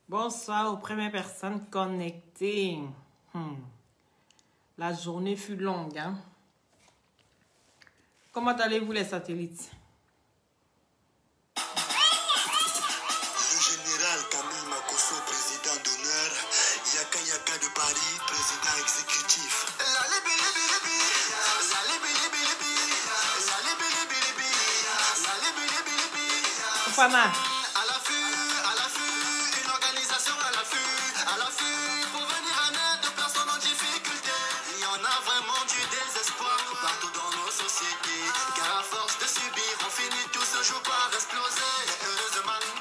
Bonsoir aux premières personnes connectées. La journée fut longue, hein? Comment allez-vous les satellites? Le général Camille Makosso, président d'honneur. Yaka Yaka de Paris, président exécutif. Fana.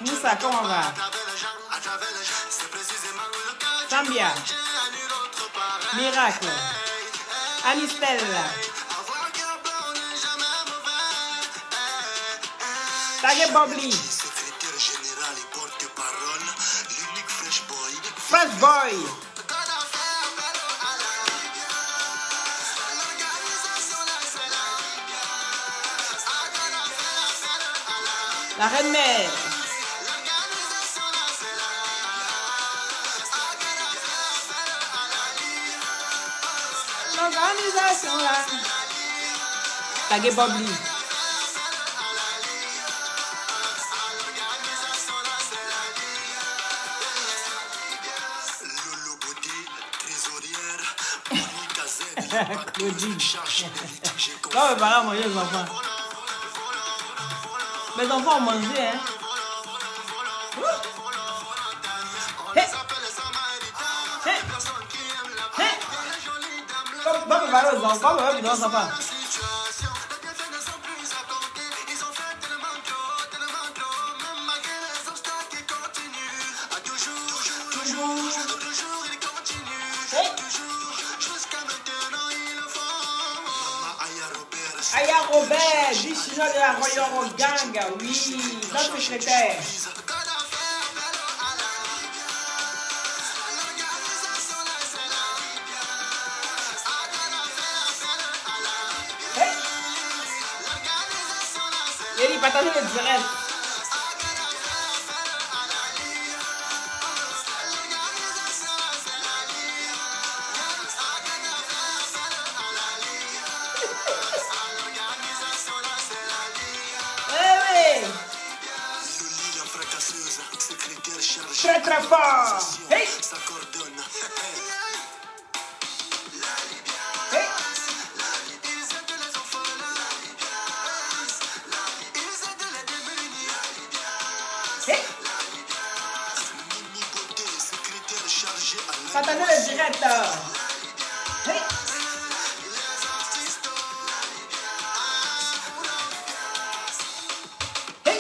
Moussa, comment on va? Zambia. Miracle. Anistelle. Tagué Bobli. Secrétaire général et porte-parole, l'unique Fresh Boy. Fresh Boy. La reine mère. L'organisation là. Tagué Bobli. Lolo Beauté, trésorière. Monica Z, Claudine. chargée des litiges et Non, mais pas manger les enfants. Mes enfants ont mangé, hein. Hey. Hey. Hey. Comme préparer aux enfants, comme les enfants. Aya Robert, du chinois de la Royal Gang, oui, notre secrétaire. Hey. Il dit partagez le direct. Très très fort. Hey. Ça coordonne. Hey. Hey. Mimi Beauté, secrétaire chargé à Partagez le direct. Hey. Hey.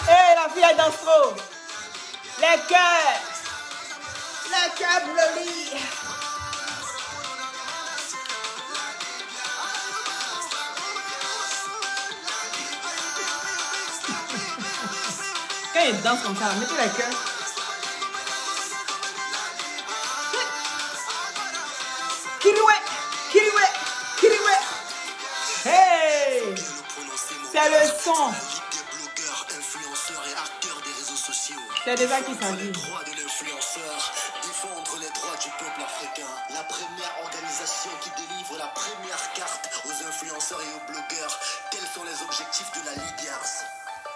Hey, la fille elle danse trop. Les cœurs. Les cœurs bleus. Quand ils dansent comme ça, mettez les cœurs. Kiriwe, Kiriwe, Kiriwe. Hey, c'est le son. des blogueurs, influenceurs et acteurs des réseaux sociaux. C'est déjà qui s'agit. Droits de l'influenceur, défendre les droits du peuple africain. La première organisation qui délivre la première carte aux influenceurs et aux blogueurs. Tels sont les objectifs de la Leaders.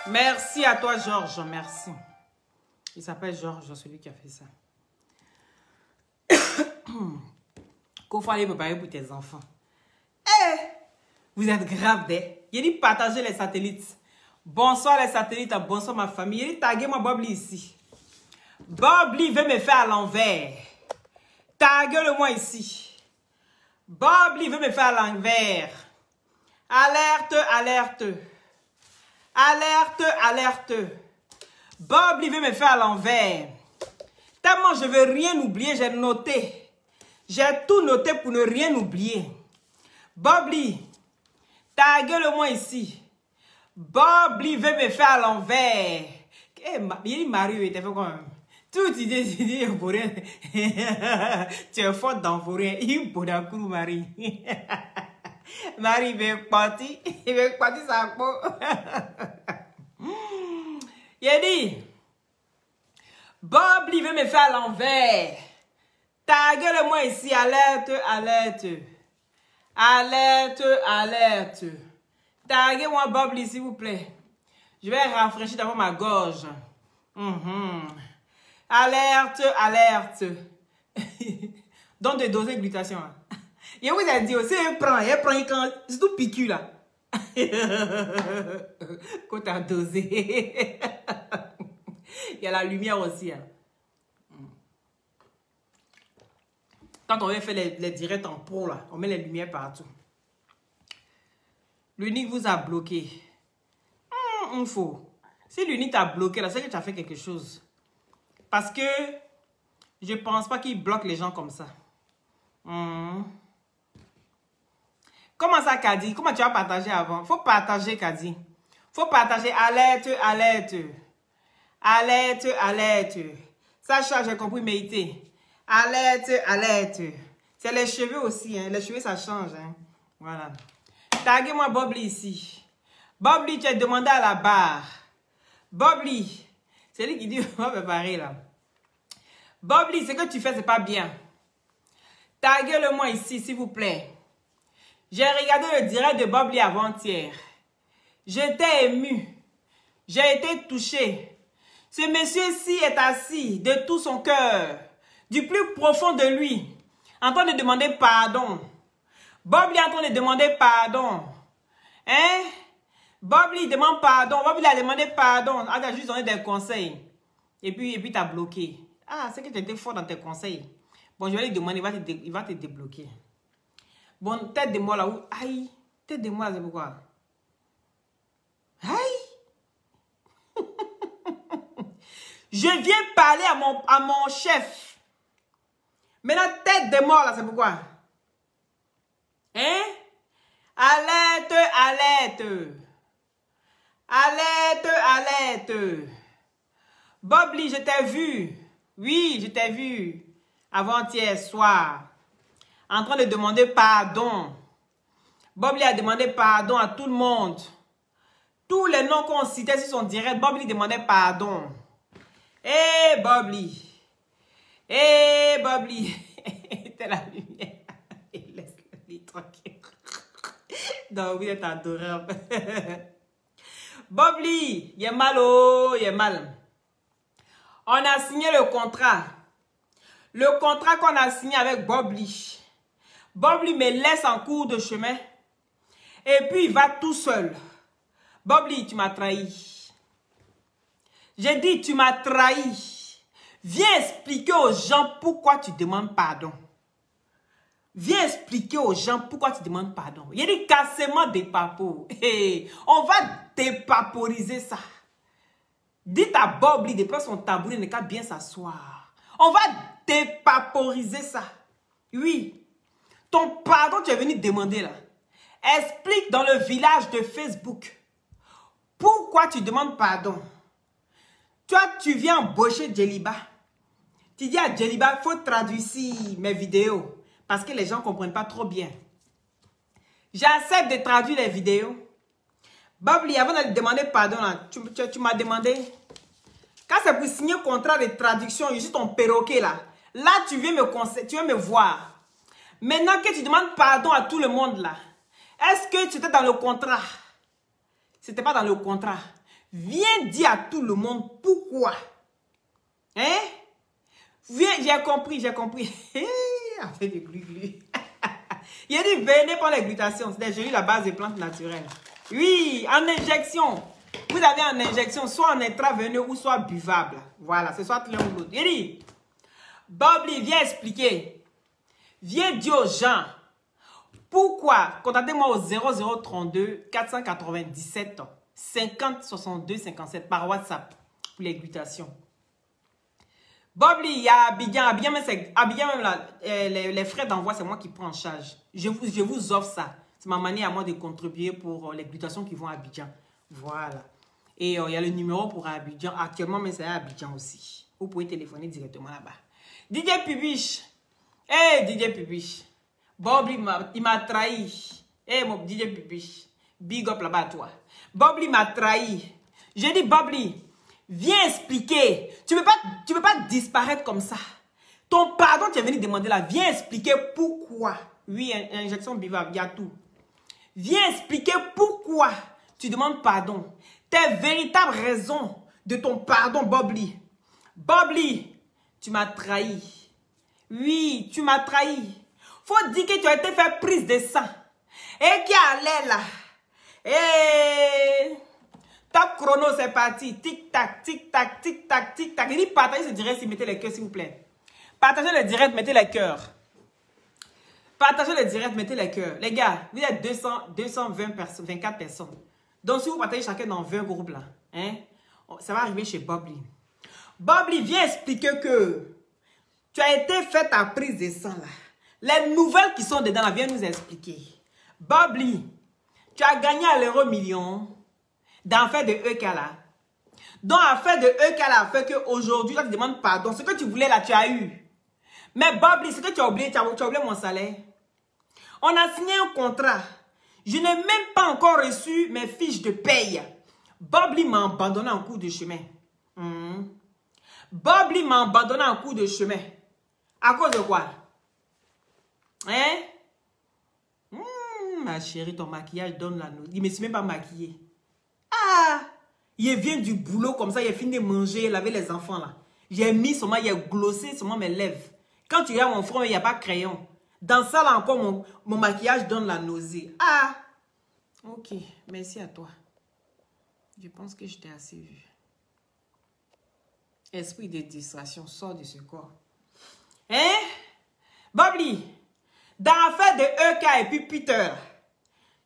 Merci à toi, Georges. Merci. Il s'appelle Georges, celui qui a fait ça. Qu'il faut aller préparer pour tes enfants. Eh, vous êtes grave, des. Il dit partager les satellites. Bonsoir les satellites, bonsoir ma famille. Il dit taguer moi Bobli ici. Bobli veut me faire à l'envers. Taguez-le moi ici. Bobli veut me faire à l'envers. Alerte, alerte. Alerte, alerte. Bobli veut me faire à l'envers. Tellement je veux rien oublier, j'ai noté. J'ai tout noté pour ne rien oublier. Bobli, taguez-le moi ici. Bobli veut me faire à l'envers. Il dit Mario, il était fait quand même. Toute idée vaurien. Tu es forte dans vaurien. Il faut d'un coup, Marie. Marie, il est parti. Il est parti sa peau. Il a dit, Bob, il veut me faire à l'envers. Taguez-le-moi ici, alerte, alerte. Alerte, alerte. Taguez-moi Bob, s'il vous plaît. Je vais rafraîchir d'abord ma gorge. Alerte, alerte. Donc de doser glutation. Il vous a dit aussi, il prend quand c'est tout piqûre là. Quand tu as dosé. Il y a la lumière aussi. Hein. Quand on veut faire les directs en pro, là, on met les lumières partout. L'unique vous a bloqué. Il faut. Si l'unique t'a bloqué, là, c'est que tu as fait quelque chose. Parce que je ne pense pas qu'il bloque les gens comme ça. Comment ça, Kadi? Comment tu as partagé avant? Faut partager, Kadi. Faut partager. Alerte, alerte. Alerte, alerte. Sacha, j'ai compris, Méité. Alerte, alerte. C'est les cheveux aussi. Hein. Les cheveux, ça change. Hein. Voilà. Taguez-moi Bobli ici. Bobli, tu as demandé à la barre. Bobli. C'est lui qui dit, on va préparer là. Bobli, ce que tu fais, c'est pas bien. Taguez-le-moi ici, s'il vous plaît. J'ai regardé le direct de Bobli avant-hier. J'étais ému. J'ai été touché. Ce monsieur-ci est assis de tout son cœur, du plus profond de lui, en train de demander pardon. Bobli est en train de demander pardon. Hein? Bobli demande pardon. Bobli a demandé pardon. Ah, tu as juste donné des conseils. Et puis tu as bloqué. Ah, c'est que tu étais fort dans tes conseils. Bon, je vais lui demander, il va te débloquer. Bon, tête de moi là où... Aïe, tête de moi là, c'est pourquoi? Aïe! Je viens parler à mon chef. Maintenant, tête de mort là, c'est pourquoi? Hein? Alerte, alerte. Alerte, alerte. Bobli, je t'ai vu. Oui, je t'ai vu. Avant-hier soir. En train de demander pardon. Bobli a demandé pardon à tout le monde. Tous les noms qu'on citait sur son direct, Bobli demandait pardon. Eh, Bobli. Eh, Bobli. T'es la lumière. Laisse-le tranquille. Donc, vous êtes adorable. Bobli, il est mal, oh, il est mal. On a signé le contrat. Le contrat qu'on a signé avec Bobli. Bobli me laisse en cours de chemin. Et puis, il va tout seul. Bobli, tu m'as trahi. J'ai dit, tu m'as trahi. Viens expliquer aux gens pourquoi tu demandes pardon. Viens expliquer aux gens pourquoi tu demandes pardon. Il y a des cassements des papos. Hey, on va dépaporiser ça. Dites à Bobli de prendre son tabouret, ne qu'à bien s'asseoir. On va dépaporiser ça. Oui. Ton pardon, tu es venu demander là. Explique dans le village de Facebook. Pourquoi tu demandes pardon? Toi, tu viens embaucher Djeliba. Tu dis à Djeliba, il faut traduire ici mes vidéos. Parce que les gens ne comprennent pas trop bien. J'accepte de traduire les vidéos. Bobli, avant de demander pardon, là, tu m'as demandé. Quand c'est pour signer un contrat de traduction, je suis ton perroquet là. Là, tu viens me voir. Maintenant que tu demandes pardon à tout le monde là, est-ce que tu étais dans le contrat? C'était pas dans le contrat. Viens dire à tout le monde pourquoi. Hein? Viens, j'ai compris, j'ai compris. Fait du glu-glu. Il a dit, venez pour les glutations. C'est déjà eu la base des plantes naturelles. Oui, en injection. Vous avez en injection, soit en intraveineux ou soit buvable. Voilà, c'est soit l'un ou l'autre. Il a dit, Bobli, viens expliquer. Viens dire aux gens. Pourquoi? Contactez-moi au 0032 497 50 62 57 par WhatsApp pour les glutations. Bobli, il y a Abidjan. Abidjan même là, les frais d'envoi, c'est moi qui prends en charge. Je vous offre ça. C'est ma manière à moi de contribuer pour les glutations qui vont à Abidjan. Voilà. Et il y a le numéro pour Abidjan. Actuellement, mais c'est à Abidjan aussi. Vous pouvez téléphoner directement là-bas. DJ Pubiche. Eh, DJ Pubiche. Bobli, il m'a trahi. Eh, mon DJ Pubiche. Big up là-bas à toi. Bobli m'a trahi. J'ai dit, Bobli, viens expliquer. Tu ne peux pas disparaître comme ça. Ton pardon, tu es venu demander là. Viens expliquer pourquoi. Oui, injection Biva, il y a tout. Viens expliquer pourquoi tu demandes pardon. Tes véritables raisons de ton pardon, Bobli. Bobli, tu m'as trahi. Oui, tu m'as trahi. Faut dire que tu as été fait prise de sang. Et qui allait là. Et top chrono, c'est parti. Tic-tac, tic-tac, tic-tac, tic-tac. Il dit partagez ce direct, mettez les cœurs, s'il vous plaît. Partagez le direct, mettez les cœurs. Partagez le direct, mettez les cœurs. Les gars, vous êtes 24 personnes. Donc, si vous partagez chacun dans 20 groupes là, hein, ça va arriver chez Bobli. Bobli, viens expliquer que tu as été fait ta prise de sang là. Les nouvelles qui sont dedans là, viens nous expliquer. Bobli, tu as gagné à l'euro million dans l'affaire de EK là. Dans l'affaire de EK là, fait qu'aujourd'hui, tu te demandes pardon. Ce que tu voulais là, tu as eu. Mais Bobli, ce que tu as oublié mon salaire. On a signé un contrat. Je n'ai même pas encore reçu mes fiches de paye. Bobli m'a abandonné en cours de chemin. Bobli m'a abandonné en cours de chemin. À cause de quoi? Hein? Ma chérie, ton maquillage donne la note. Il ne me suis même pas maquillé. Ah! Il vient du boulot comme ça, il a fini de manger, laver les enfants là. J'ai mis seulement, il a glossé seulement mes lèvres. Quand tu regardes mon front, il n'y a pas de crayon. Dans ça là encore, mon maquillage donne la nausée. Ah! Ok, merci à toi. Je pense que je t'ai assez vu. Esprit de distraction, sort de ce corps. Hein? Bobli, dans l'affaire de EK et puis Peter,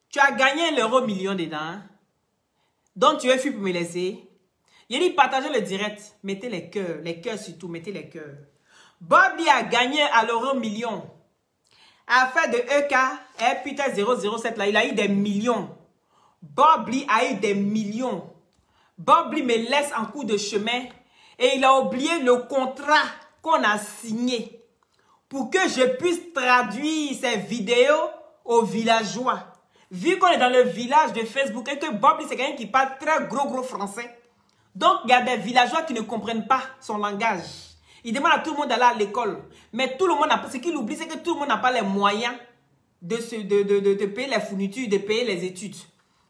tu as gagné l'euro million dedans. Hein? Donc tu es fui pour me laisser. Il dit partagez le direct, mettez les cœurs surtout, mettez les cœurs. Bobli a gagné à l'euro million. Affaire de EK et Peter 007 là, il a eu des millions. Bobli a eu des millions. Bobli me laisse en cours de chemin et il a oublié le contrat qu'on a signé pour que je puisse traduire ces vidéos aux villageois. Vu qu'on est dans le village de Facebook et que Bobli c'est quelqu'un qui parle très gros français. Donc il y a des villageois qui ne comprennent pas son langage. Il demande à tout le monde d'aller à l'école. Mais tout le monde ce qu'il oublie, c'est que tout le monde n'a pas les moyens de payer les fournitures, de payer les études.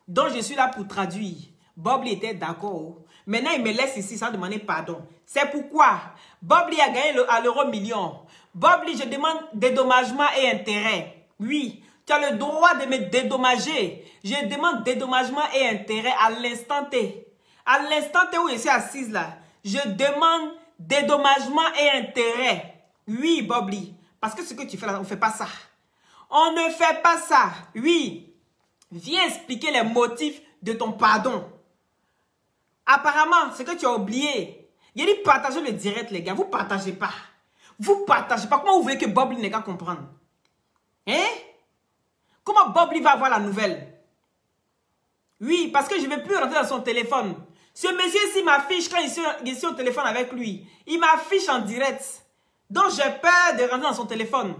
Donc je suis là pour traduire. Bobli était d'accord. Maintenant il me laisse ici sans demander pardon. C'est pourquoi Bobli a gagné à l'euro million. Bobli, je demande dédommagement et intérêt. Oui, tu as le droit de me dédommager. Je demande dédommagement et intérêt à l'instant T. À l'instant T où je suis assise là, je demande dédommagement et intérêt. Oui, Bobli. Parce que ce que tu fais là, on ne fait pas ça. On ne fait pas ça. Oui. Viens expliquer les motifs de ton pardon. Apparemment, ce que tu as oublié. Il a dit partagez le direct, les gars. Vous ne partagez pas. Vous partagez pas. Comment vous voulez que Bobli n'ait qu'à comprendre? Hein? Comment Bobli va avoir la nouvelle? Oui, parce que je ne vais plus rentrer dans son téléphone. Ce monsieur-ci m'affiche quand je suis au téléphone avec lui. Il m'affiche en direct. Donc, j'ai peur de rentrer dans son téléphone.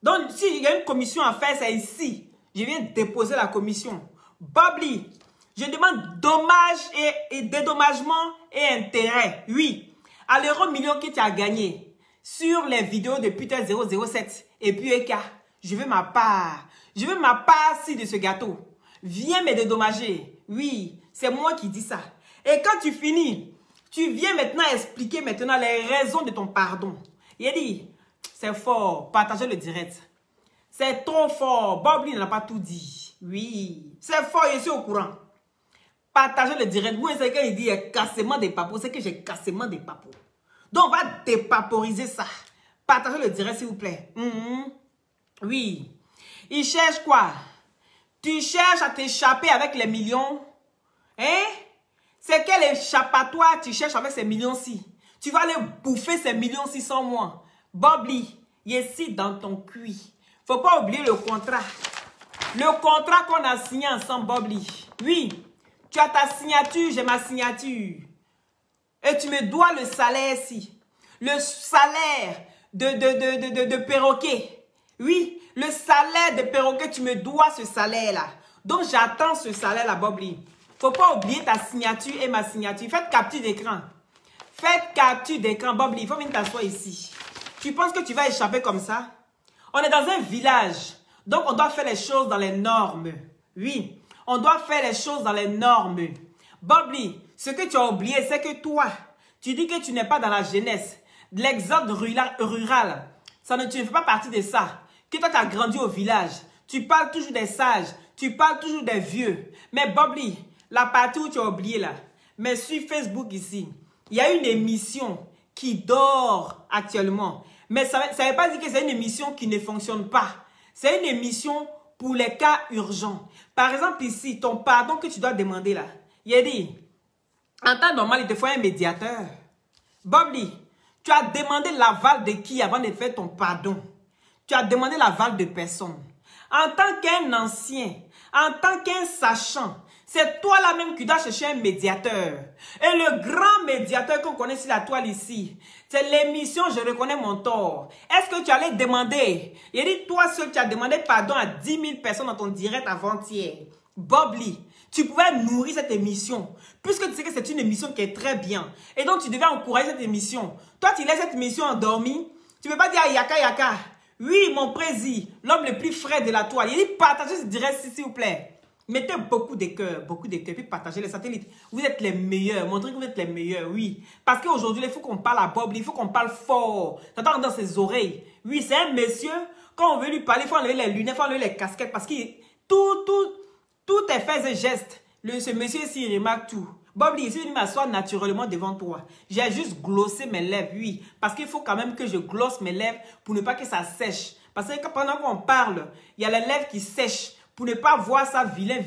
Donc, s'il y a une commission à faire, c'est ici. Je viens déposer la commission. Bobli, je demande dommage et dédommagement et intérêt. Oui, à l'euro million que tu as gagné sur les vidéos de Peter 007 et puis EK. Je veux ma part. Je veux ma part-ci de ce gâteau. Viens me dédommager. Oui, c'est moi qui dis ça. Et quand tu finis, tu viens maintenant expliquer maintenant les raisons de ton pardon. Il a dit, c'est fort, partagez le direct. C'est trop fort. Bobli n'a pas tout dit. Oui, c'est fort, je suis au courant. Partagez le direct. Vous savez quand il dit cassement des papos, c'est que j'ai cassement des papos. Donc on va dépaporiser ça. Partagez le direct s'il vous plaît. Oui. Il cherche quoi? Tu cherches à t'échapper avec les millions? Hein? C'est quel échappatoire tu cherches avec ces millions-ci? Tu vas aller bouffer ces millions-ci sans moi. Bobli, il est ici dans ton cuit. Faut pas oublier le contrat. Le contrat qu'on a signé ensemble, Bobli. Oui, tu as ta signature, j'ai ma signature. Et tu me dois le salaire ici. le salaire de perroquet. Oui, le salaire de perroquet, tu me dois ce salaire-là. Donc, j'attends ce salaire-là, Bobli. Faut pas oublier ta signature et ma signature. Faites capture d'écran. Faites capture d'écran, Bobli. Il faut venir t'asseoir ici. Tu penses que tu vas échapper comme ça? On est dans un village. Donc, on doit faire les choses dans les normes. Oui, on doit faire les choses dans les normes. Bobli, ce que tu as oublié, c'est que toi, tu dis que tu n'es pas dans la jeunesse. De l'exode rural. Tu ne fais pas partie de ça. Que toi, tu as grandi au village. Tu parles toujours des sages. Tu parles toujours des vieux. Mais Bobli, la partie où tu as oublié là, mais sur Facebook ici, il y a une émission qui dort actuellement. Mais ça ne veut pas dire que c'est une émission qui ne fonctionne pas. C'est une émission pour les cas urgents. Par exemple ici, ton pardon que tu dois demander là, il a dit, en temps normal, il te faut un médiateur. Bobli, tu as demandé l'aval de qui avant de faire ton pardon? Tu as demandé l'aval de personne. En tant qu'un ancien, en tant qu'un sachant, c'est toi là même qui dois chercher un médiateur. Et le grand médiateur qu'on connaît sur la toile ici, c'est l'émission Je reconnais mon tort. Est-ce que tu allais demander? Il dit, toi seul, tu as demandé pardon à 10 000 personnes dans ton direct avant-hier. Bobli, tu pouvais nourrir cette émission. Puisque tu sais que c'est une émission qui est très bien. Et donc, tu devais encourager cette émission. Toi, tu laisses cette émission endormie. Tu ne peux pas dire yaka yaka. Oui, mon président, l'homme le plus frais de la toile. Il dit, partagez ce direct, s'il vous plaît. Mettez beaucoup de cœurs, puis partagez les satellites. Vous êtes les meilleurs, montrez que vous êtes les meilleurs, oui. Parce qu'aujourd'hui, il faut qu'on parle à Bob, il faut qu'on parle fort. T'entends dans ses oreilles. Oui, c'est un monsieur, quand on veut lui parler, il faut enlever les lunettes, il faut enlever les casquettes, parce que tout est fait et gestes. Ce monsieur ici, il remarque tout. Bob, il venu m'asseoir naturellement devant toi. J'ai juste glossé mes lèvres, oui. Parce qu'il faut quand même que je glosse mes lèvres pour ne pas que ça sèche. Parce que pendant qu'on parle, il y a les lèvres qui sèchent. Pour ne pas voir ça vilain,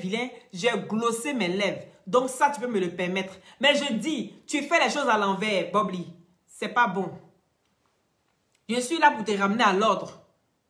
j'ai glossé mes lèvres. Donc ça, tu peux me le permettre. Mais je dis, tu fais les choses à l'envers, Bobli. C'est pas bon. Je suis là pour te ramener à l'ordre.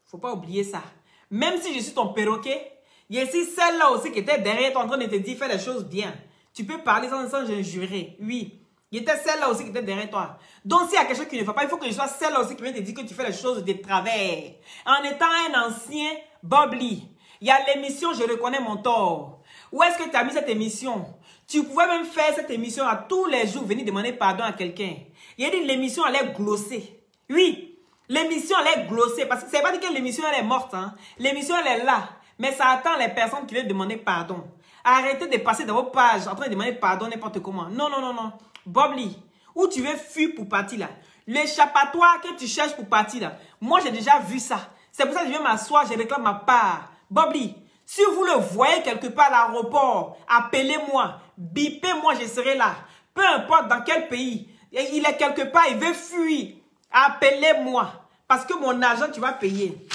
Faut pas oublier ça. Même si je suis ton perroquet, il y a ici celle-là aussi qui était derrière toi en train de te dire, fais les choses bien. Tu peux parler sans injurer. Oui. Il était celle-là aussi qui était derrière toi. Donc s'il y a quelque chose qui ne va pas, il faut que je sois celle-là aussi qui vient te dire que tu fais les choses de travers. En étant un ancien Bobli. Il y a l'émission Je reconnais mon tort. Où est-ce que tu as mis cette émission? Tu pouvais même faire cette émission à tous les jours, venir demander pardon à quelqu'un. Il a dit l'émission allait glosser. Oui, l'émission allait glosser. Parce que ça ne veut pas dire que l'émission elle est morte. Hein. L'émission elle est là. Mais ça attend les personnes qui veulent demander pardon. Arrêtez de passer dans vos pages en train de demander pardon n'importe comment. Non, non, non, non. Bobli, où tu veux fuir pour partir là? L'échappatoire que tu cherches pour partir là. Moi j'ai déjà vu ça. C'est pour ça que je viens m'asseoir, je réclame ma part. Bobli, si vous le voyez quelque part à l'aéroport, appelez-moi, bipez-moi, je serai là. Peu importe dans quel pays, il est quelque part, il veut fuir. Appelez-moi, parce que mon argent, tu vas payer.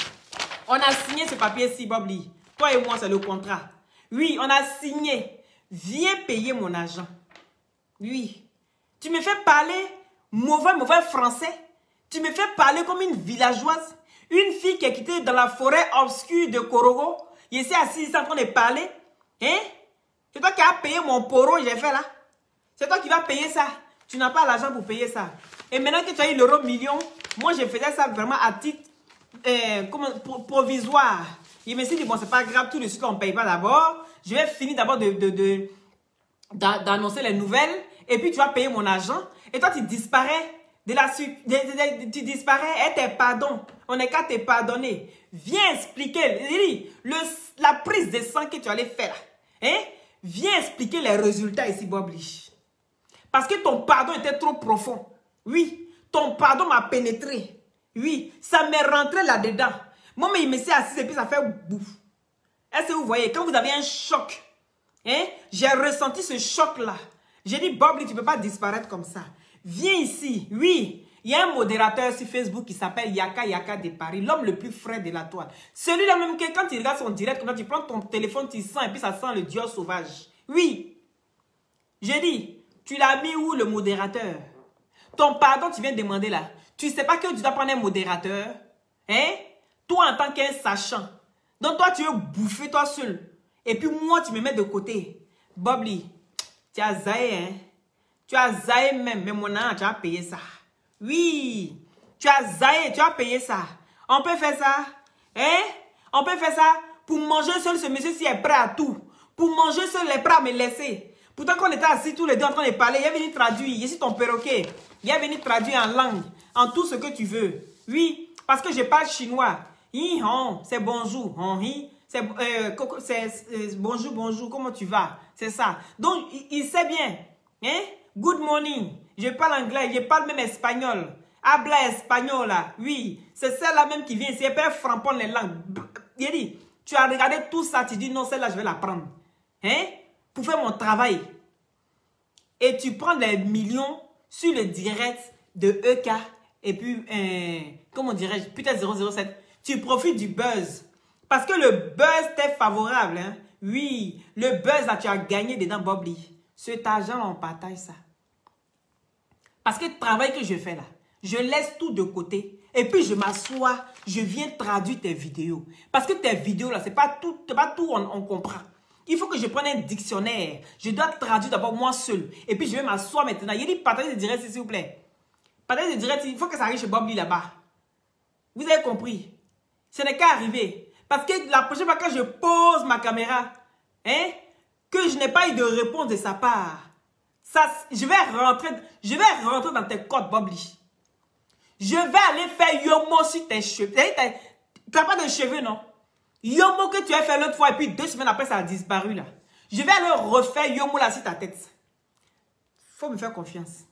On a signé ce papier-ci, Bobli. Toi et moi, c'est le contrat. Oui, on a signé. Viens payer mon argent. Oui. Tu me fais parler mauvais français. Tu me fais parler comme une villageoise. Une fille qui est quittée dans la forêt obscure de Korogo. Il s'est assis en train de parler. Hein? C'est toi qui as payé mon poro, j'ai fait là. C'est toi qui vas payer ça. Tu n'as pas l'argent pour payer ça. Et maintenant que tu as eu l'euro million, moi je faisais ça vraiment à titre provisoire. Il me suis dit, bon, c'est pas grave, tout de suite on ne paye pas d'abord. Je vais finir d'abord d'annoncer les nouvelles. Et puis tu vas payer mon argent. Et toi tu disparais. Tu disparais, et tes pardons. On n'est qu'à te pardonner. Viens expliquer. La prise de sang que tu allais faire. Hein? Viens expliquer les résultats ici, Bobli. Parce que ton pardon était trop profond. Oui, ton pardon m'a pénétré. Oui, ça m'est rentré là-dedans. Moi, mais il me s'est assis et puis ça fait bouffe. Est-ce que vous voyez, quand vous avez un choc, hein, j'ai ressenti ce choc-là. J'ai dit, Bobli, tu ne peux pas disparaître comme ça. Viens ici. Oui, il y a un modérateur sur Facebook qui s'appelle Yaka Yaka de Paris, l'homme le plus frais de la toile. Celui-là même que quand tu regardes son direct, quand tu prends ton téléphone, tu sens et puis ça sent le dieu sauvage. Oui. J'ai dit, tu l'as mis où le modérateur? Ton pardon, tu viens de demander là. Tu ne sais pas que tu dois prendre un modérateur? Hein? Toi en tant qu'un sachant. Donc toi, tu veux bouffer toi seul. Et puis moi, tu me mets de côté. Bobli, tu as zaï, hein? Tu as zaï même, mais mon âme, tu as payé ça. Oui. Tu as zaillé, tu as payé ça. On peut faire ça. Hein? On peut faire ça. Pour manger seul, ce monsieur-ci est prêt à tout. Pour manger seul, il est prêt à me laisser. Pourtant, quand on était assis tous les deux en train de parler, il est venu traduire. Je suis ton perroquet. Il est venu traduire en langue, en tout ce que tu veux. Oui, parce que je parle chinois. C'est bonjour. C'est bonjour, bonjour. Comment tu vas? C'est ça. Donc, il sait bien. Hein? Good morning. Je parle anglais, je parle même espagnol. Habla espagnol là. Oui, c'est celle-là même qui vient ici. Elle peut frapper les langues. Il dit, tu as regardé tout ça, tu dis non, celle-là, je vais la prendre. Hein? Pour faire mon travail. Et tu prends les millions sur le direct de EK. Et puis, comment dirais-je, peut-être 007. Tu profites du buzz. Parce que le buzz t'est favorable. Hein? Oui, le buzz là, tu as gagné dedans, Bobli. Cet argent, on partage ça. Parce que le travail que je fais là, je laisse tout de côté. Et puis, je m'assois, je viens traduire tes vidéos. Parce que tes vidéos là, c'est pas tout on comprend. Il faut que je prenne un dictionnaire. Je dois traduire d'abord moi seul. Et puis, je vais m'asseoir maintenant. Il dit, partagez le direct, s'il vous plaît. Partagez le direct, il faut que ça arrive chez Bobli là-bas. Vous avez compris? Ce n'est qu'à arriver. Parce que la prochaine fois que je pose ma caméra, hein, que je n'ai pas eu de réponse de sa part, ça, je vais rentrer dans tes codes, Bobli. Je vais aller faire yomo sur tes cheveux. Tu n'as pas de cheveux, non? Yomo que tu as fait l'autre fois et puis 2 semaines après, ça a disparu là. Je vais aller refaire yomo là sur ta tête. Faut me faire confiance.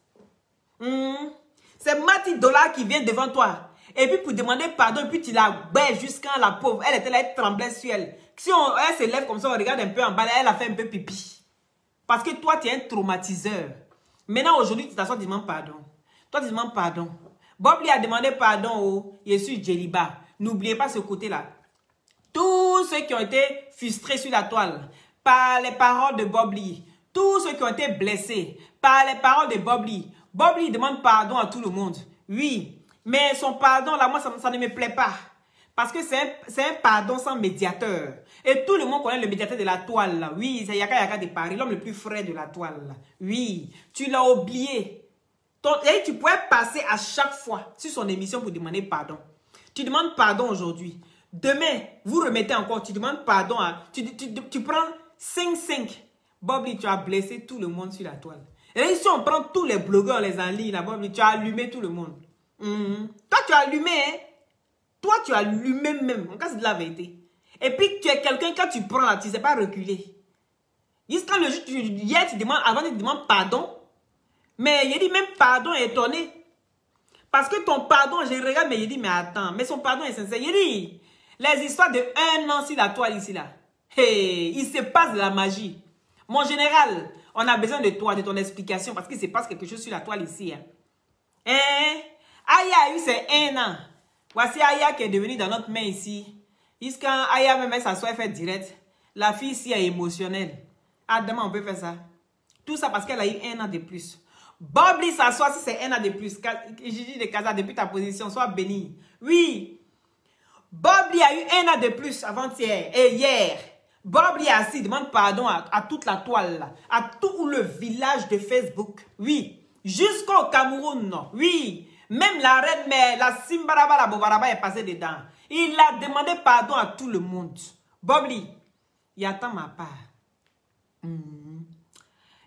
C'est Mati Dollar qui vient devant toi. Et puis pour demander pardon, et puis tu la baisses jusqu'à la pauvre. Elle était là, elle tremblait sur elle. Si elle se lève comme ça, on regarde un peu en bas, elle a fait un peu pipi. Parce que toi, tu es un traumatiseur. Maintenant, aujourd'hui, tu t'assois, tu demandes pardon. Toi, tu demandes pardon. Bobli a demandé pardon au Yesu Djeliba. N'oubliez pas ce côté-là. Tous ceux qui ont été frustrés sur la toile par les paroles de Bobli, tous ceux qui ont été blessés par les paroles de Bobli, Bobli demande pardon à tout le monde. Oui, mais son pardon, là, moi, ça ne me plaît pas. Parce que c'est un pardon sans médiateur. Et tout le monde connaît le médiateur de la toile, là. Oui, c'est Yaka de Paris, l'homme le plus frais de la toile, là. Oui, tu l'as oublié. Et tu pourrais passer à chaque fois sur son émission pour demander pardon. Tu demandes pardon aujourd'hui. Demain, vous remettez encore, tu demandes pardon. Tu prends 5-5. Bobli, tu as blessé tout le monde sur la toile. Et là, ici, on prend tous les blogueurs, les en ligne, là, Bobli, tu as allumé tout le monde. Toi, tu as allumé, hein? Toi, tu as allumé même. En cas, c'est de la vérité. Et puis, tu es quelqu'un, quand tu prends là, tu ne sais pas reculer. Quand le jour, hier, tu demandes, avant, tu demandes pardon. Mais il dit même pardon étonné. Parce que ton pardon, je regarde, mais il dit, mais attends, mais son pardon est sincère. Il dit, les histoires de 1 an sur la toile ici, là. Hey, il se passe de la magie. Mon général, on a besoin de toi, de ton explication, parce qu'il se passe quelque chose sur la toile ici. Hein. Aya a eu ses 1 an. Voici Aya qui est devenue dans notre main ici. Quand Aya même s'assoit et fait direct, la fille ici est émotionnelle. Ah, demain, on peut faire ça. Tout ça parce qu'elle a eu 1 an de plus. Bobli s'assoit si c'est 1 an de plus. Gigi de Casa, depuis ta position, sois béni. Oui. Bobli a eu 1 an de plus avant-hier et hier. Bobli a assis, demande pardon à toute la toile, là, à tout le village de Facebook. Oui. Jusqu'au Cameroun, non. Oui. Même la reine mère, la Simbaraba, la Bobaraba est passée dedans. Il a demandé pardon à tout le monde. Bobli, il attend ma part.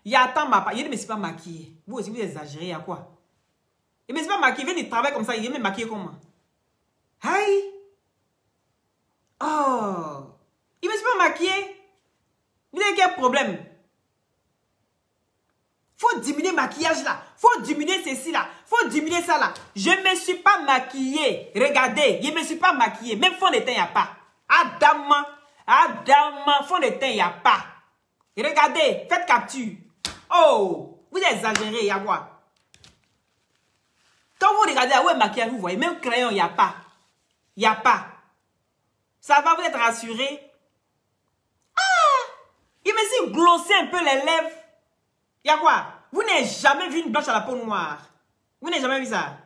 Il attend ma part. Il ne me suis pas maquillé. Vous aussi, vous exagérez à quoi? Il ne me suis pas maquillé. Il vient de travailler comme ça. Il vient me maquiller comment? Aïe! Oh! Il ne me suis pas maquillé. Vous avez quel problème? Faut diminuer le maquillage là. Faut diminuer ceci là. Faut diminuer ça là. Je ne me suis pas maquillée. Regardez, je ne me suis pas maquillée. Même fond de teint, il n'y a pas. Adam, fond de teint, il n'y a pas. Regardez, faites capture. Oh, vous exagérez, il y a quoi? Quand vous regardez, où est le maquillage, vous voyez, même crayon, il n'y a pas. Il n'y a pas. Ça va vous être rassuré. Ah! Il me suis glossé un peu les lèvres. Il y a quoi? Vous n'avez jamais vu une blanche à la peau noire. Vous n'avez jamais vu ça.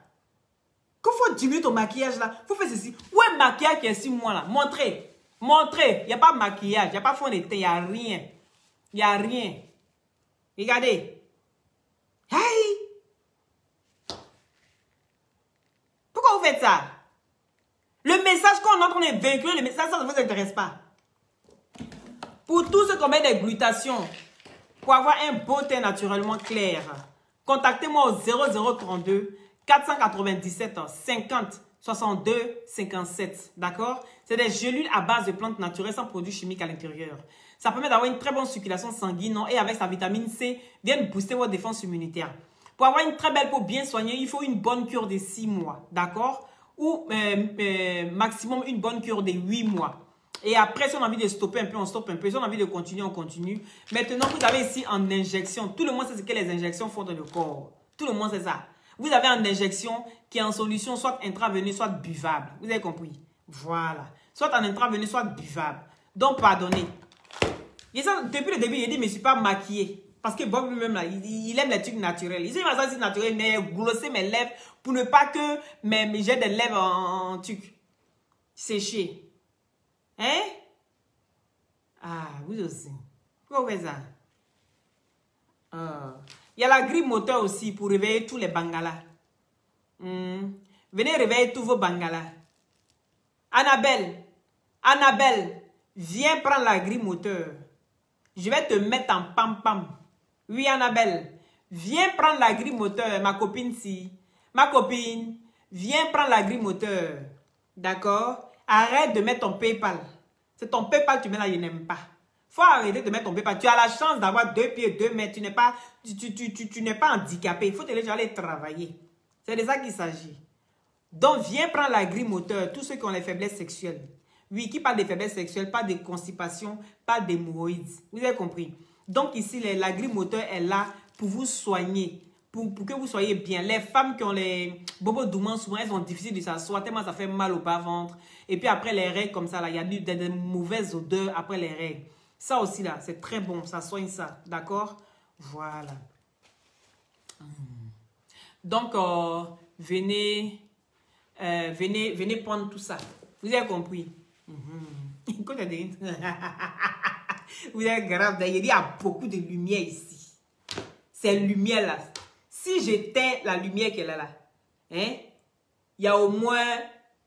Quand il faut diminuer ton maquillage là, il faut faire ceci. Où est le maquillage qui est sur moi là? Montrez. Montrez. Il n'y a pas de maquillage. Il n'y a pas de fond de teint. Il n'y a rien. Il n'y a rien. Regardez. Hey! vous faites ça? Le message qu'on entend, on est véhiculé, le message, ça ne vous intéresse pas. Pour tous ceux qui ont des glutations, pour avoir un beau teint naturellement clair, contactez-moi au 0032 497 50 62 57. D'accord? C'est des gélules à base de plantes naturelles sans produits chimiques à l'intérieur. Ça permet d'avoir une très bonne circulation sanguine et avec sa vitamine C, vient booster votre défense immunitaire. Pour avoir une très belle peau bien soignée, il faut une bonne cure de 6 mois. D'accord? Ou maximum une bonne cure de 8 mois. Et après, si on a envie de stopper un peu, on stoppe un peu. Si on a envie de continuer, on continue. Maintenant, vous avez ici en injection. Tout le monde sait ce que les injections font dans le corps. Tout le monde sait ça. Vous avez en injection qui est en solution soit intraveineuse, soit buvable. Vous avez compris? Voilà. Soit en intraveineuse, soit buvable. Donc, pardonnez. Depuis le début, il dit, mais je ne suis pas maquillée. Parce que Bob lui-même, là, il aime les trucs naturels. Il dit, mais ça, c'est naturel, mais glosser mes lèvres pour ne pas que j'ai des lèvres en truc séchées. Hein? Ah, vous aussi. Pourquoi vous faites ça? Il y a la grille moteur aussi pour réveiller tous les bangalas. Venez réveiller tous vos bangalas. Annabelle, viens prendre la grille moteur. Je vais te mettre en pam-pam. Oui, Annabelle, viens prendre la grille moteur, ma copine si. Ma copine, viens prendre la grille moteur. D'accord? Arrête de mettre ton PayPal. C'est ton PayPal que tu mets là, je n'aime pas. Faut arrêter de mettre ton PayPal. Tu as la chance d'avoir 2 pieds, 2 mètres. Tu n'es pas handicapé. Il faut te laisser aller travailler. C'est de ça qu'il s'agit. Donc, viens prendre la grille moteur. Tous ceux qui ont les faiblesses sexuelles. Oui, qui parle des faiblesses sexuelles, pas de constipation, pas d'hémorroïdes. Vous avez compris? Donc, ici, la grille moteur est là pour vous soigner. Pour que vous soyez bien. Les femmes qui ont les bobos doumants, souvent, elles sont difficiles de s'asseoir, tellement ça fait mal au bas-ventre. Et puis après les règles comme ça, là, il y a des mauvaises odeurs après les règles. Ça aussi, là, c'est très bon. Ça soigne ça. D'accord? Voilà. Donc, venez prendre tout ça. Vous avez compris? Vous êtes grave. Il y a beaucoup de lumière ici. Ces lumières-là. Si j'étais la lumière qu'elle a là, hein, il y a au moins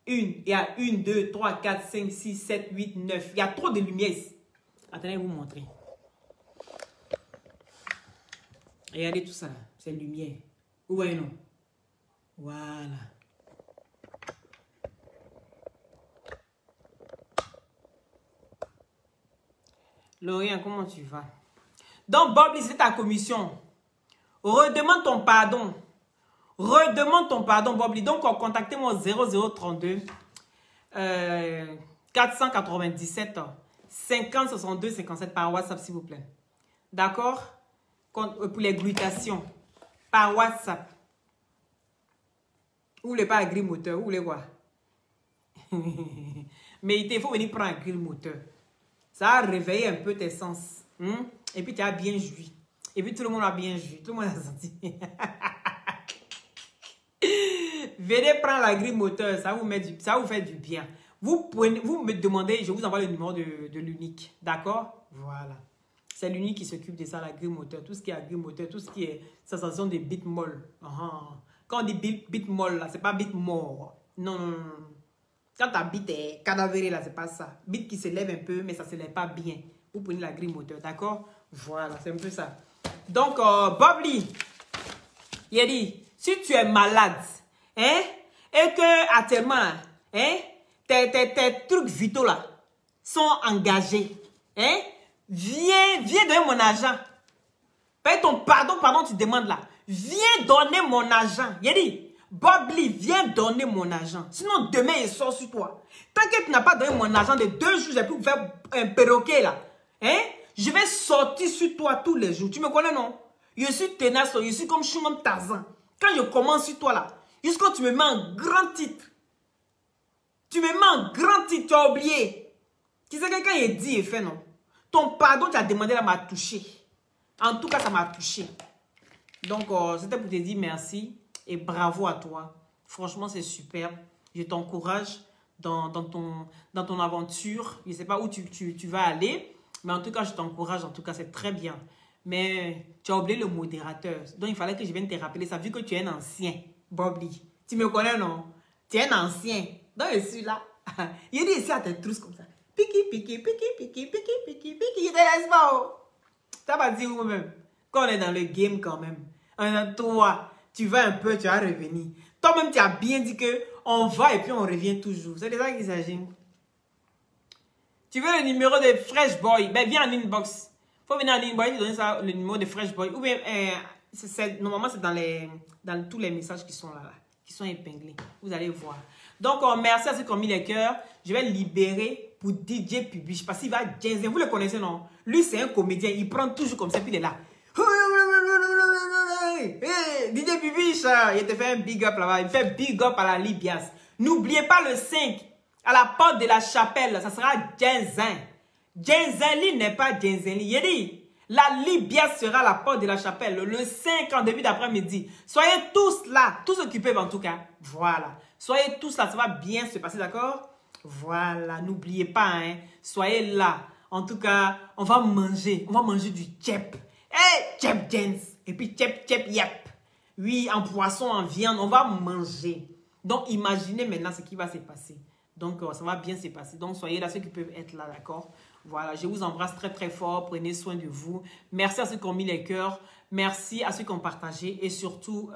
il y a 1, 2, 3, 4, 5, 6, 7, 8, 9. Il y a trop de lumière ici. Attendez, je vais vous montrer. Regardez tout ça. C'est lumière. Vous voyez, non? Voilà. Laurien, comment tu vas? Donc, Bob, c'est ta commission. Redemande ton pardon. Redemande ton pardon, Bob. Donc, contactez-moi au 0032 497 50 62 57 par WhatsApp, s'il vous plaît. D'accord? Pour les glutations. Par WhatsApp. Vous voulez pas un grille moteur? Vous voulez quoi? Mais il faut venir prendre un grille moteur. Ça a réveillé un peu tes sens. Et puis tu as bien joui. Et puis tout le monde a bien joui. Tout le monde a senti. Venez prendre la grille moteur. Ça vous fait du bien. Vous me demandez, je vous envoie le numéro de l'unique. D'accord? Voilà. C'est l'unique qui s'occupe de ça, la grille moteur. Tout ce qui est grille moteur, tout ce qui est sensation de bit molle. Quand on dit bit molle, là, c'est pas bit mort. Non, non, non. Quand ta bite est cadavérée, là, c'est pas ça. Bite qui se lève un peu, mais ça se lève pas bien. Vous prenez la grille moteur, d'accord? Voilà, c'est un peu ça. Donc, Bob Lee, il a dit, si tu es malade, hein, et que actuellement, hein, tes trucs vitaux, là, sont engagés, hein, viens donner mon argent. Paye ton pardon, tu demandes là. Viens donner mon argent. Il a dit, Bob Lee, viens donner mon argent. Sinon, demain, il sort sur toi. Tant que tu n'as pas donné mon argent de 2 jours, j'ai pu faire un perroquet là. Hein? Je vais sortir sur toi tous les jours. Tu me connais, non? Je suis tenace, je suis comme Tarzan. Quand je commence sur toi là, jusqu'à tu me mets en grand titre. Tu me mets en grand titre, tu as oublié. Tu sais que quand il dit et fait, non? Ton pardon, tu as demandé là, m'a touché. En tout cas, ça m'a touché. Donc, c'était pour te dire merci. Et bravo à toi. Franchement, c'est super. Je t'encourage dans ton aventure. Je ne sais pas où tu vas aller. Mais en tout cas, je t'encourage. En tout cas, c'est très bien. Mais tu as oublié le modérateur. Donc, il fallait que je vienne te rappeler ça. Vu que tu es un ancien, Bob Lee. Tu me connais, non? Tu es un ancien. Donc, je suis là. Il dit ici à tes trousses comme ça. Piqui, piqui, piqui, piqui, piqui, piqui, piqui. Il te laisse pas. Oh. Ça va dire vous-même. Quand on est dans le game quand même. Toi, tu vas un peu, tu vas revenir. Toi-même, tu as bien dit que on va et puis on revient toujours. C'est de ça qu'il s'agit. Tu veux le numéro de Fresh Boy? Ben, viens en inbox. Faut venir en inbox et donner ça, le numéro de Fresh Boy. Ou bien, normalement, c'est dans tous les messages qui sont là, qui sont épinglés. Vous allez voir. Donc, merci à ceux qui ont mis les cœurs. Je vais libérer pour DJ Publish parce qu'il va jazzer. Vous le connaissez, non? Lui, c'est un comédien. Il prend toujours comme ça, puis il est là. Hey, DJ Publish, il te fait un big up là-bas. Il fait big up à la Libias. N'oubliez pas le 5. À la porte de la chapelle, ça sera Jenzin. Jenzinli n'est pas Jenzinli. Il dit, la Libias sera à la porte de la chapelle le 5 en début d'après-midi. Soyez tous là, tous ceux qui peuvent en tout cas. Voilà. Soyez tous là, ça va bien se passer, d'accord? Voilà, n'oubliez pas, hein. Soyez là. En tout cas, on va manger du tchep. Hey, tchep Jens. Et puis tchep yep. Oui, en poisson, en viande, on va manger. Donc, imaginez maintenant ce qui va se passer. Donc, ça va bien se passer. Donc, soyez là, ceux qui peuvent être là, d'accord? Voilà, je vous embrasse très, très fort. Prenez soin de vous. Merci à ceux qui ont mis les cœurs. Merci à ceux qui ont partagé. Et surtout,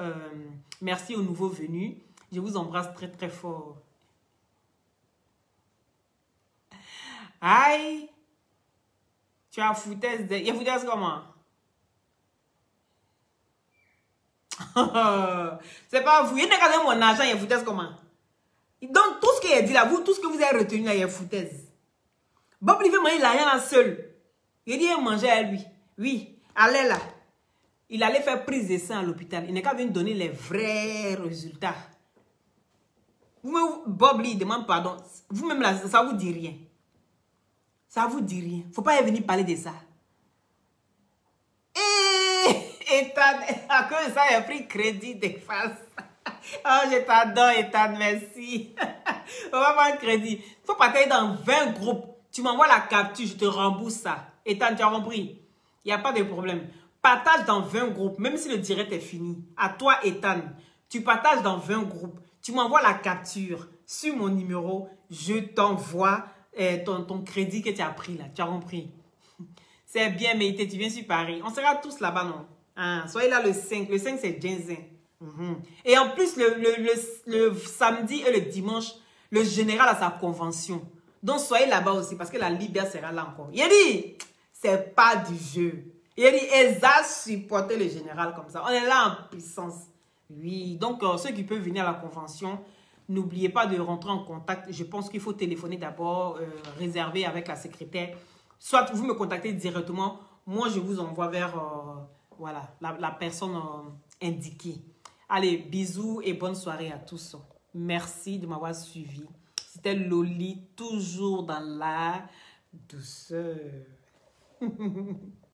merci aux nouveaux venus. Je vous embrasse très, très fort. Aïe! Tu as foutaise de... Il y a foutaise comment? C'est pas vous. Il y a regardé mon argent, il y a foutaise comment? Donc, tout ce qu'il a dit là, vous, tout ce que vous avez retenu là, il y a foutaise. Bob, il veut manger l'argent là seul. Il dit, il mangeait à lui. Oui, allez là. Il allait faire prise de sang à l'hôpital. Il n'est qu'à venir donner les vrais résultats. Vous, Bob, il demande pardon. Vous-même là, ça vous dit rien. Ça vous dit rien. Faut pas venir parler de ça. Et à cause de ça, il a pris crédit de face. Oh, je t'adore, Ethan, merci. On va prendre crédit. Il faut partager dans 20 groupes. Tu m'envoies la capture, je te rembourse ça. Ethan, tu as compris? Il n'y a pas de problème. Partage dans 20 groupes, même si le direct est fini. À toi, Ethan, tu partages dans 20 groupes. Tu m'envoies la capture sur mon numéro. Je t'envoie ton crédit que tu as pris là. Tu as compris? C'est bien mérité. Tu viens sur Paris. On sera tous là-bas, non? Hein? Soyez là le 5. Le 5, c'est Jenzin. Et en plus, le samedi et le dimanche, le général a sa convention. Donc, soyez là-bas aussi parce que la Libye sera là encore. Il a dit, c'est pas du jeu. Il a dit, Eza supporter le général comme ça. On est là en puissance. Oui, donc ceux qui peuvent venir à la convention, n'oubliez pas de rentrer en contact. Je pense qu'il faut téléphoner d'abord, réserver avec la secrétaire. Soit vous me contactez directement. Moi, je vous envoie vers voilà, la personne indiquée. Allez, bisous et bonne soirée à tous. Merci de m'avoir suivi. C'était Loli, toujours dans la douceur.